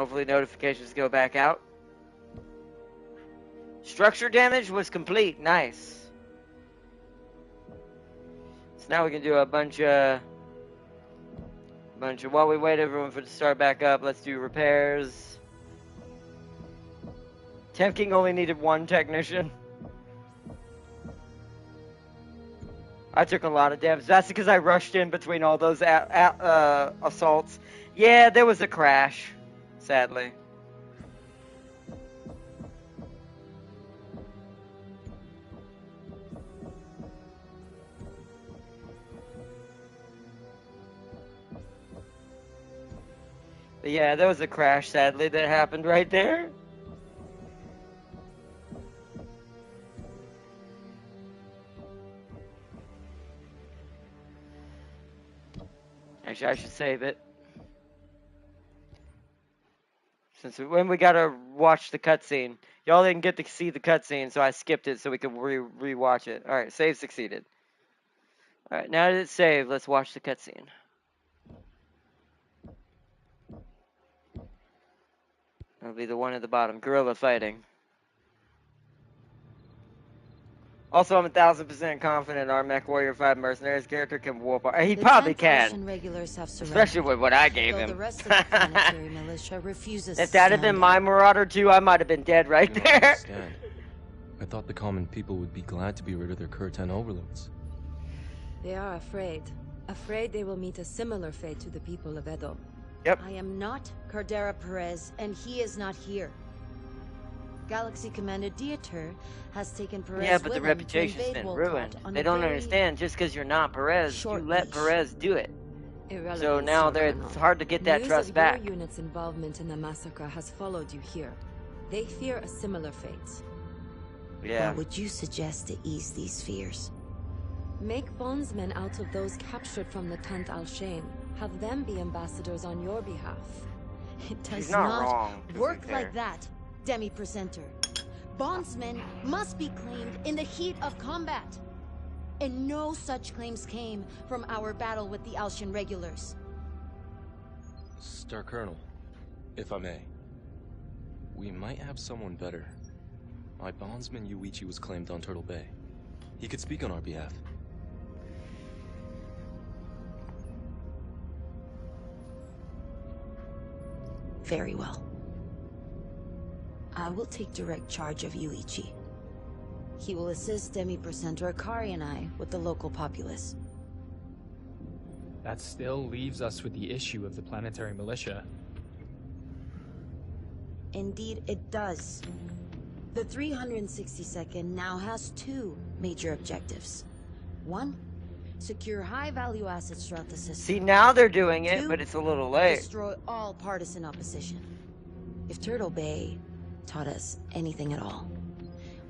Hopefully notifications go back out. Structure damage was complete. Nice. So now we can do a bunch of while we wait everyone for it to start back up, let's do repairs. Temp King only needed one technician. I took a lot of damage. That's because I rushed in between all those assaults. Yeah, there was a crash, sadly. But yeah, there was a crash, sadly, that happened right there. Actually, I should save it. Since when we gotta watch the cutscene. Y'all didn't get to see the cutscene, so I skipped it so we could re-watch it. Alright, save succeeded. Alright, now that it's saved, let's watch the cutscene. That'll be the one at the bottom. Guerrilla fighting. Also, I'm 1,000% confident our Mechwarrior 5 Mercenaries character can warp. He probably can. Especially with what I gave him. If that had been my Marauder too, I might have been dead right there. I thought the common people would be glad to be rid of their Kurtan overlords. They are afraid. Afraid they will meet a similar fate to the people of Edo. Yep. I am not Cardera Perez, and he is not here. Galaxy Commander Dieter has taken Perez. Yeah, but the reputation's been ruined. They don't understand. Just because you're not Perez, you let Perez do it. So now it's hard to get that trust back. Your unit's involvement in the massacre has followed you here. They fear a similar fate. Yeah. What would you suggest to ease these fears? Make bondsmen out of those captured from the 10th Al-Shain. Have them be ambassadors on your behalf. It does not work like that, Demi-Presenter. Bondsmen must be claimed in the heat of combat. And no such claims came from our battle with the Alshan regulars. Star Colonel, if I may, we might have someone better. My bondsman Yuichi was claimed on Turtle Bay. He could speak on our behalf. Very well. I will take direct charge of Yuichi. He will assist Demi-Presenter Akari and I with the local populace. That still leaves us with the issue of the planetary militia. Indeed, it does. The 362nd now has two major objectives. One, secure high-value assets throughout the system. See, now they're doing it, but it's a little late. Destroy all partisan opposition. If Turtle Bay taught us anything at all,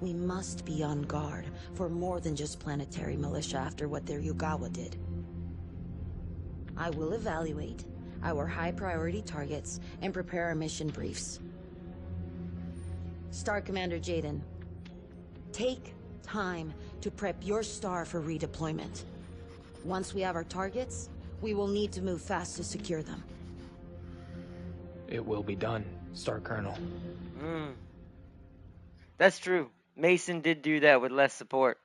we must be on guard for more than just planetary militia after what their Yugawa did. I will evaluate our high-priority targets and prepare our mission briefs. Star Commander Jaden, take time to prep your star for redeployment. Once we have our targets, we will need to move fast to secure them. It will be done, Star Colonel. That's true. Mason did do that with less support.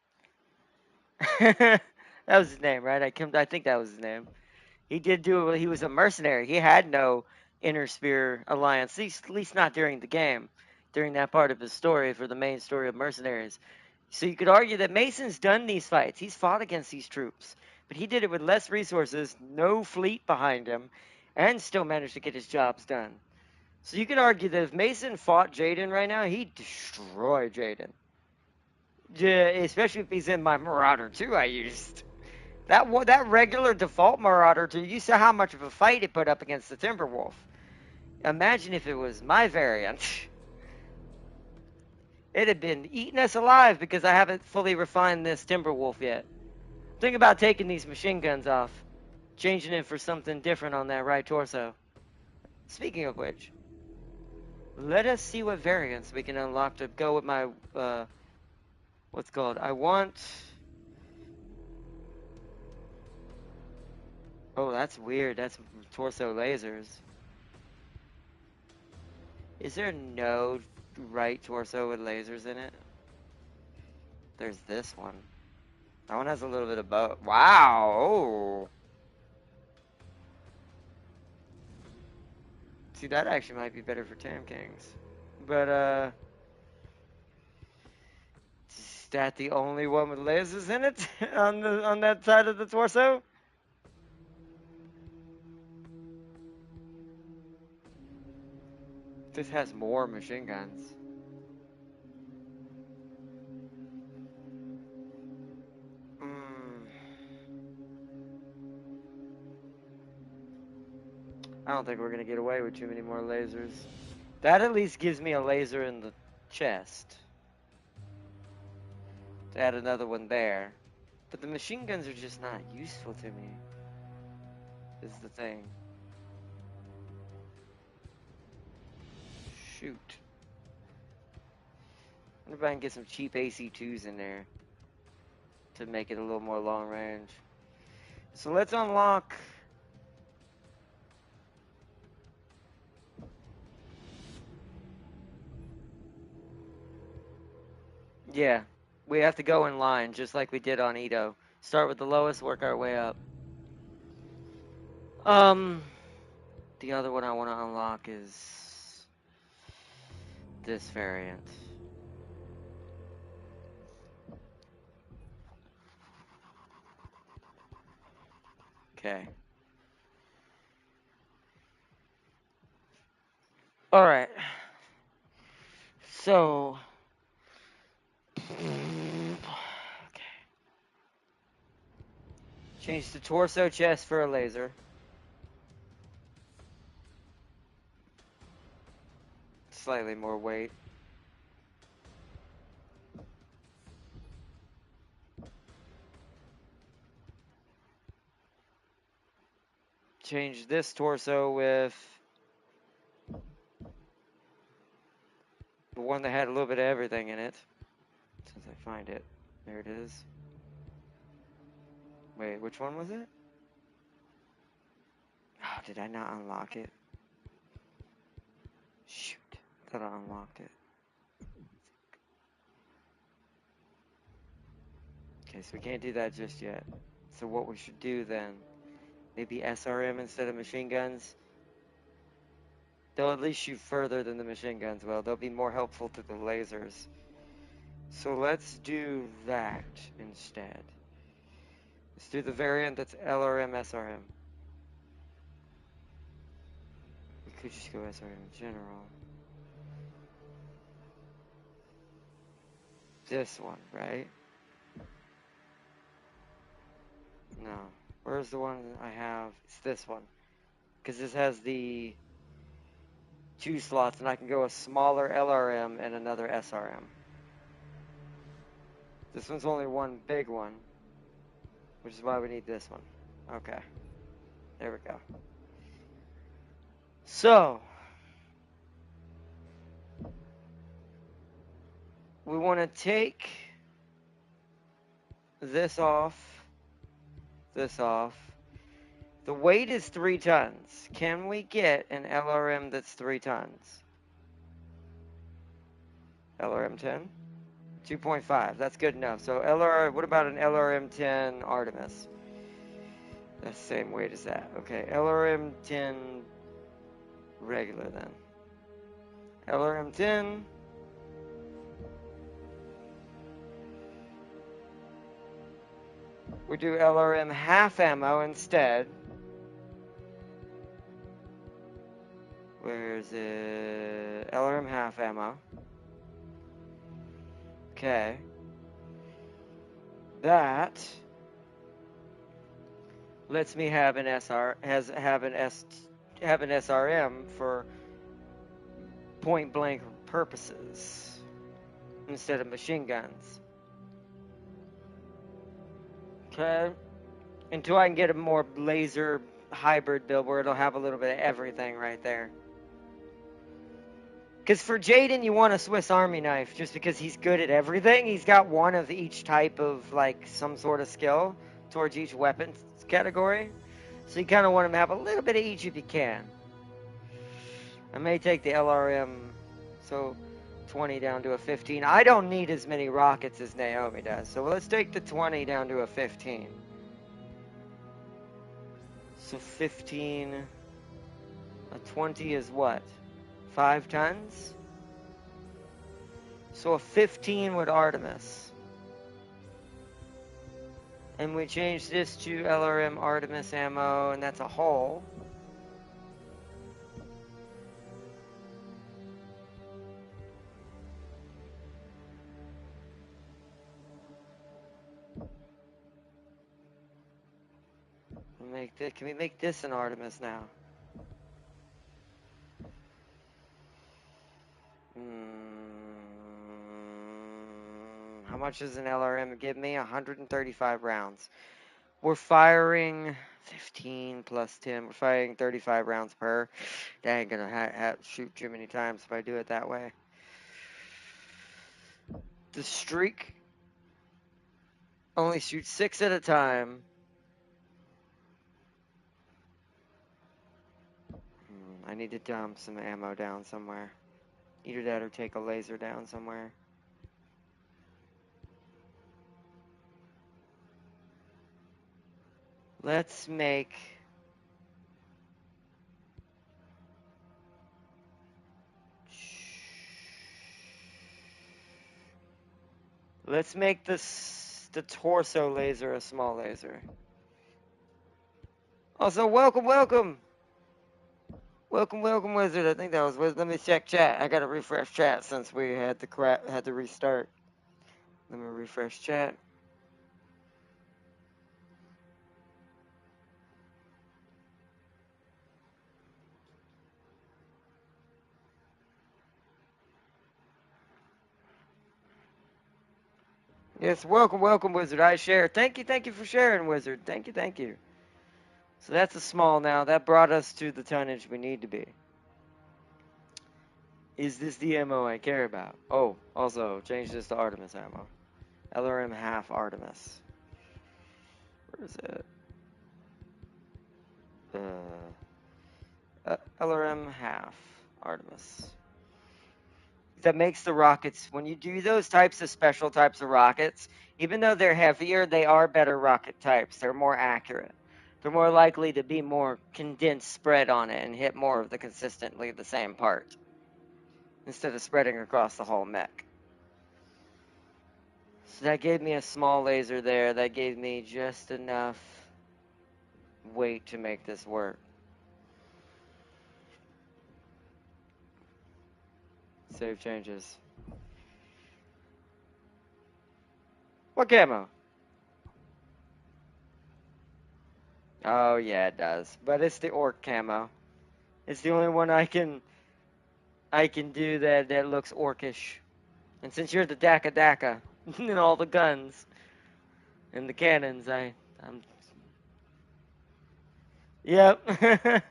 That was his name, right? I think that was his name. He did do it. He was a mercenary. He had no Inner Sphere alliance, at least not during the game, during that part of his story for the main story of Mercenaries. So you could argue that Mason's done these fights. He's fought against these troops. But he did it with less resources, no fleet behind him, and still managed to get his jobs done. So you could argue that if Mason fought Jaden right now, he'd destroy Jaden. Yeah, especially if he's in my Marauder 2 I used. That regular default Marauder 2, you saw how much of a fight it put up against the Timberwolf. Imagine if it was my variant. It'd have been eating us alive because I haven't fully refined this Timberwolf yet. Think about taking these machine guns off, changing it for something different on that right torso. Speaking of which, let us see what variants we can unlock to go with my, what's called, I want... Oh, that's weird. That's torso lasers. Is there no right torso with lasers in it? There's this one. That one has a little bit of both. Wow! Oh. See, that actually might be better for Tam Kings. But, is that the only one with lasers in it? on that side of the torso? This has more machine guns. I don't think we're going to get away with too many more lasers. That at least gives me a laser in the chest. To add another one there. But the machine guns are just not useful to me. Is the thing. Shoot. I wonder if I can get some cheap AC2s in there. To make it a little more long range. So let's unlock... Yeah. We have to go in line, just like we did on Ito. Start with the lowest, work our way up. The other one I want to unlock is this variant. Okay. Alright. So... Okay. Change the torso chest for a laser. Slightly more weight. Change this torso with the one that had a little bit of everything in it. Since I find it. There it is. Wait, which one was it? Oh, did I not unlock it? Shoot. I thought I unlocked it. Okay, so we can't do that just yet. So what we should do then, maybe SRM instead of machine guns. They'll at least shoot further than the machine guns will. They'll be more helpful to the lasers. So let's do that instead. Let's do the variant that's LRM SRM. We could just go SRM in general. This one, right? No. Where's the one I have? It's this one. Because this has the 2 slots, and I can go a smaller LRM and another SRM. This one's only one big one, which is why we need this one. Okay. There we go. So, we want to take this off, this off. The weight is 3 tons. Can we get an LRM that's 3 tons? LRM 10? 2.5. That's good enough. So what about an LRM 10 Artemis? That's the same weight as that. Okay, LRM 10 regular then. LRM 10. We do LRM half ammo instead. Where is it? LRM half ammo. Okay. That lets me have an SRM for point blank purposes instead of machine guns. Okay. Until I can get a more laser hybrid build where it'll have a little bit of everything right there. Because for Jaden, you want a Swiss Army knife just because he's good at everything. He's got one of each type of, like, some sort of skill towards each weapon category. So you kind of want him to have a little bit of each if you can. I may take the LRM, so 20 down to a 15. I don't need as many rockets as Naomi does, so let's take the 20 down to a 15. So 15, a 20 is what? 5 tons? So a 15 with Artemis. And we change this to LRM Artemis ammo, and that's a hull. Can we make this an Artemis now? How much does an LRM give me? 135 rounds. We're firing 15 plus 10. We're firing 35 rounds per. That ain't gonna shoot too many times if I do it that way. The streak only shoots 6 at a time. I need to dump some ammo down somewhere. Either that or take a laser down somewhere. Let's make... Let's make the torso laser a small laser. Also, welcome, welcome! Welcome, welcome, Wizard. I think that was Wizard. Let me check chat. I gotta refresh chat since we had to restart. Let me refresh chat. Yes, welcome, welcome, Wizard. I share. Thank you for sharing, Wizard. Thank you. So that's a small now. That brought us to the tonnage we need to be. Is this the ammo I care about? Oh, also, change this to Artemis ammo. LRM half Artemis. Where is it? LRM half Artemis. That makes the rockets, when you do those types of special types of rockets, even though they're heavier, they are better rocket types. They're more accurate. They're more likely to be more condensed spread on it and hit more of the consistently the same part instead of spreading across the whole mech. So that gave me a small laser there. That gave me just enough weight to make this work. Save changes. What camo? Oh yeah, it does. But it's the orc camo. It's the only one I can do that looks orcish. And since you're the Daka and all the guns and the cannons, I'm Yep.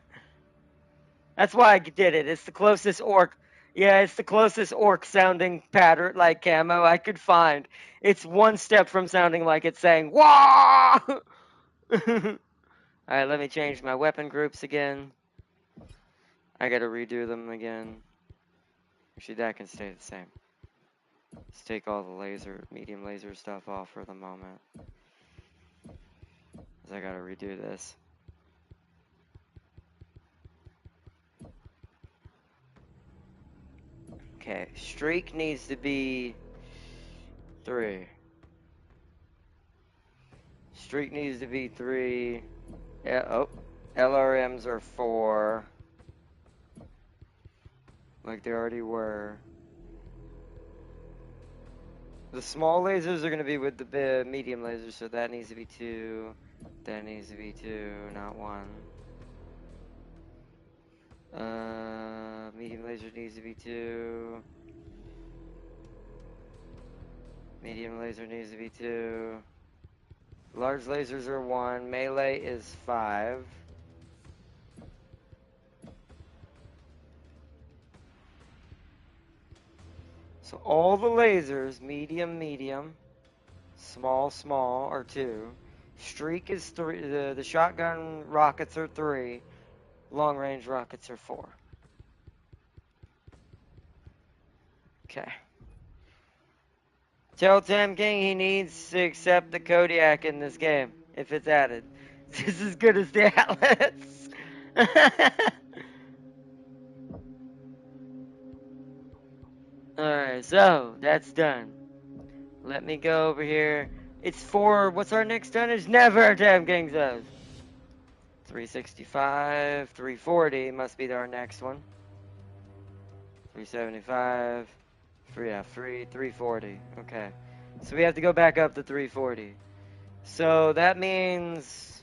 That's why I did it. It's the closest orc. Yeah, it's the closest orc sounding pattern like camo I could find. It's one step from sounding like it's saying "Wah!" Alright, let me change my weapon groups again. I gotta redo them again. Actually, that can stay the same. Let's take all the medium laser stuff off for the moment. Because I gotta redo this. Okay, streak needs to be 3. Streak needs to be 3. Yeah, oh, LRMs are 4. Like they already were. The small lasers are going to be with the medium lasers, so that needs to be 2. That needs to be 2, not 1. Medium laser needs to be 2. Medium laser needs to be 2. Large lasers are 1. Melee is 5. So all the lasers, medium, small are 2. Streak is 3. The shotgun rockets are 3. Long range rockets are 4. Okay. Tell Tam King he needs to accept the Kodiak in this game, if it's added. It's as good as the Atlas. Alright, so that's done. Let me go over here. It's for, what's our next tonnage? Never Tam King says. 365, 340 must be our next one. 375, 340. Okay. So we have to go back up to 340. So that means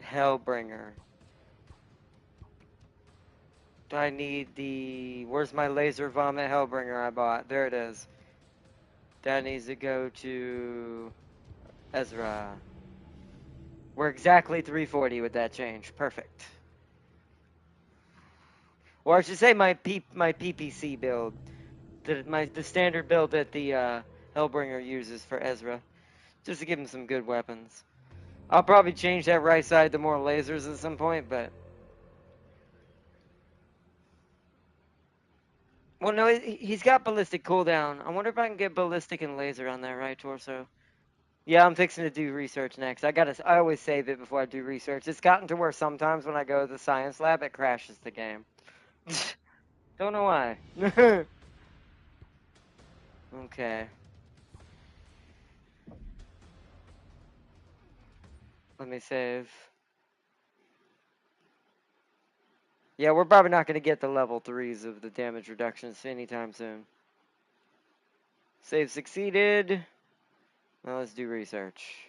Hellbringer. I need the, where's my laser vomit Hellbringer I bought? There it is. That needs to go to Ezra. We're exactly 340 with that change. Perfect. Or I should say my PPC build. The standard build that the Hellbringer uses for Ezra. Just to give him some good weapons. I'll probably change that right side to more lasers at some point, but... Well, no, he's got ballistic cooldown. I wonder if I can get ballistic and laser on that right torso. Yeah, I'm fixing to do research next. I always save it before I do research. It's gotten to where sometimes when I go to the science lab, it crashes the game. Don't know why. Okay. Let me save. Yeah, we're probably not going to get the level 3s of the damage reductions anytime soon. Save succeeded. Now let's do research.